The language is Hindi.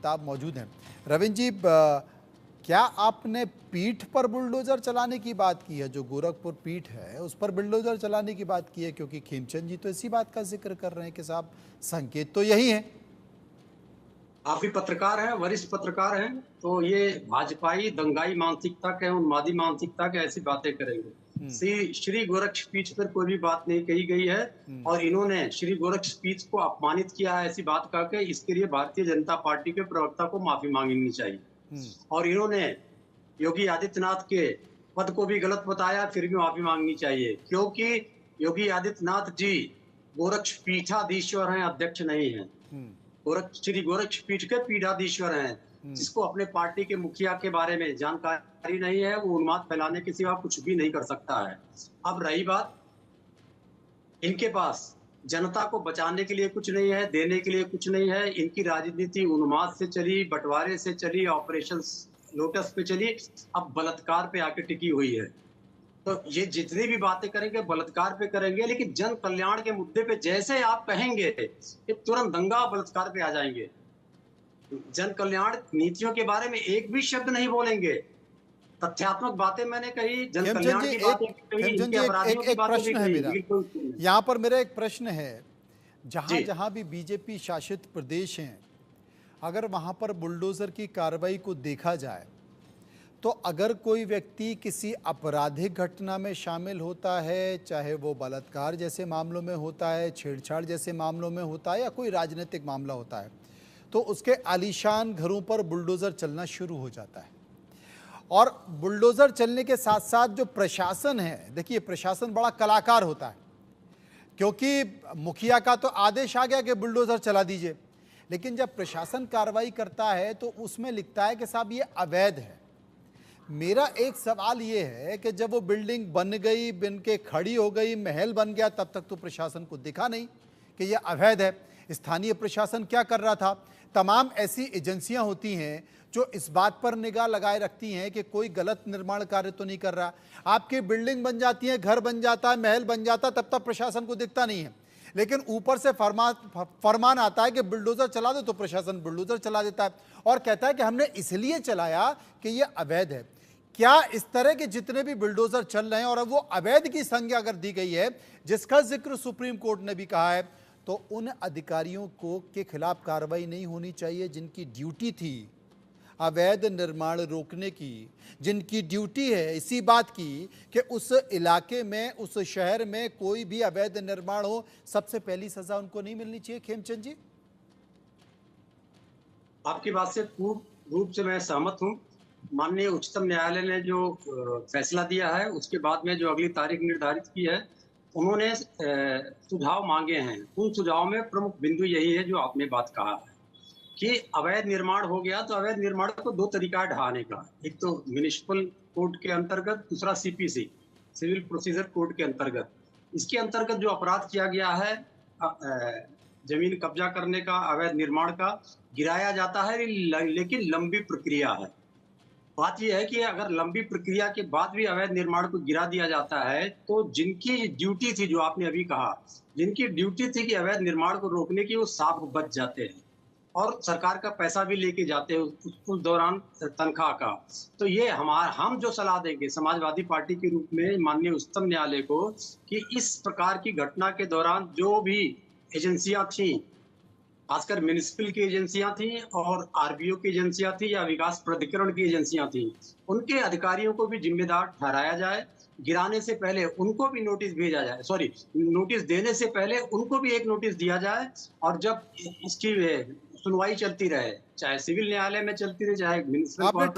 आप मौजूद हैं। रविंद्र जी, क्या आपने पीठ पर बुलडोजर चलाने की बात की है? जो गोरखपुर पीठ है उस पर बुलडोजर चलाने की बात की है, क्योंकि खेमचंद जी तो इसी बात का जिक्र कर रहे हैं कि साहब संकेत तो यही है। आप भी पत्रकार हैं, वरिष्ठ पत्रकार हैं, तो ये भाजपाई दंगाई मानसिकता के, उन्मादी मानसिकता के ऐसी बातें करेंगे। हम्म। श्री गोरक्षपीठ पर कोई भी बात नहीं कही गई है हम्म। और इन्होंने श्री गोरक्षपीठ को अपमानित किया है ऐसी बात कह के, इसके लिए भारतीय जनता पार्टी के प्रवक्ता को माफी मांगनी चाहिए। हम्म। और इन्होंने योगी आदित्यनाथ के पद को भी गलत बताया, फिर भी माफी मांगनी चाहिए, क्योंकि योगी आदित्यनाथ जी गोरक्षपीठाधीश्वर हैं, अध्यक्ष नहीं हैं। हम्म। श्री गोरक्षपीठ के पीठाधीश्वर हैं। हम्म। जिसको अपने पार्टी के मुखिया के बारे में जानकारी नहीं है, वो उन्माद फैलाने के सिवा कुछ भी नहीं कर सकता है। अब रही बात, इनके पास जनता को बचाने के लिए कुछ नहीं है, देने के लिए कुछ नहीं है। इनकी राजनीति उन्माद से चली, बंटवारे से चली, ऑपरेशन लोटस पे चली, अब बलात्कार पे आके टिकी हुई है। तो ये जितनी भी बातें करेंगे बलात्कार पे करेंगे, लेकिन जन कल्याण के मुद्दे पे जैसे आप कहेंगे, ये तुरंत दंगा बलात्कार पे आ जाएंगे। जन कल्याण नीतियों के बारे में एक भी शब्द नहीं बोलेंगे। तथ्यात्मक बातें मैंने कही, जन खेमचंद कल्याण जी की एक बातें भी कही, खेमचंद इनके जी अपराधियों की एक बातें भी प्रश्न है कही, मेरा। लेकिन कोई उत्तर नहीं। यहाँ पर मेरा एक प्रश्न है, जी। जहाँ जहाँ भी बीजेपी शासित प्रदेश हैं, अगर वहाँ पर बुलडोजर की कार्रवाई को देखा जाए तो अगर कोई व्यक्ति किसी आपराधिक घटना में शामिल होता है, चाहे वो बलात्कार जैसे मामलों में होता है, छेड़छाड़ जैसे मामलों में होता है, या कोई राजनीतिक मामला होता है, तो उसके आलीशान घरों पर बुलडोजर चलना शुरू हो जाता है। और बुलडोजर चलने के साथ साथ जो प्रशासन है, देखिए प्रशासन बड़ा कलाकार होता है, क्योंकि मुखिया का तो आदेश आ गया कि बुलडोजर चला दीजिए, लेकिन जब प्रशासन कार्रवाई करता है तो उसमें लिखता है कि साहब ये अवैध है। मेरा एक सवाल ये है कि जब वो बिल्डिंग बन गई, बन के खड़ी हो गई, महल बन गया, तब तक तो प्रशासन को दिखा नहीं कि ये अवैध है। स्थानीय प्रशासन क्या कर रहा था? तमाम ऐसी एजेंसियां होती हैं जो इस बात पर निगाह लगाए रखती हैं कि कोई गलत निर्माण कार्य तो नहीं कर रहा। आपकी बिल्डिंग बन जाती है, घर बन जाता है, महल बन जाता है, तब तक प्रशासन को दिखता नहीं है, लेकिन ऊपर से फरमान आता है कि बुलडोजर चला दो, तो प्रशासन बुलडोजर चला देता है और कहता है कि हमने इसलिए चलाया कि यह अवैध है। क्या इस तरह के जितने भी बुलडोजर चल रहे हैं और अब वो अवैध की संज्ञा अगर दी गई है, जिसका जिक्र सुप्रीम कोर्ट ने भी कहा है, तो उन अधिकारियों को के खिलाफ कार्रवाई नहीं होनी चाहिए जिनकी ड्यूटी थी अवैध निर्माण रोकने की, जिनकी ड्यूटी है इसी बात की कि उस इलाके में, उस शहर में कोई भी अवैध निर्माण हो, सबसे पहली सजा उनको नहीं मिलनी चाहिए? खेमचंद जी, आपकी बात से पूर्ण रूप से मैं सहमत हूँ। माननीय उच्चतम न्यायालय ने जो फैसला दिया है, उसके बाद में जो अगली तारीख निर्धारित की है, उन्होंने सुझाव मांगे हैं। उन सुझाव में प्रमुख बिंदु यही है जो आपने बात कहा है कि अवैध निर्माण हो गया तो अवैध निर्माण को दो तरीका है ढहाने का। एक तो म्युनिसिपल कोड के अंतर्गत, दूसरा सीपीसी, सिविल प्रोसीजर कोड के अंतर्गत। इसके अंतर्गत जो अपराध किया गया है, जमीन कब्जा करने का, अवैध निर्माण का, गिराया जाता है, लेकिन लंबी प्रक्रिया है। बात यह है कि अगर लंबी प्रक्रिया के बाद भी अवैध निर्माण को गिरा दिया जाता है, तो जिनकी ड्यूटी थी, जो आपने अभी कहा, जिनकी ड्यूटी थी कि अवैध निर्माण को रोकने की, वो साफ बच जाते हैं और सरकार का पैसा भी लेके जाते हैं उस दौरान, तनख्वाह का। तो ये हम जो सलाह देंगे समाजवादी पार्टी के रूप में माननीय उच्चतम न्यायालय को, कि इस प्रकार की घटना के दौरान जो भी एजेंसियां थी, खासकर म्युनिसिपल की एजेंसियां थी और आरबीओ की एजेंसियां थी या विकास प्राधिकरण की एजेंसियां थी, उनके अधिकारियों को भी जिम्मेदार ठहराया जाए। गिराने से पहले उनको भी नोटिस भेजा जाए, सॉरी, नोटिस देने से पहले उनको भी एक नोटिस दिया जाए, और जब इसकी सुनवाई चलती रहे, चाहे सिविल न्यायालय में चलती रहे, चाहे म्युनिसिपल आपने कोर्ट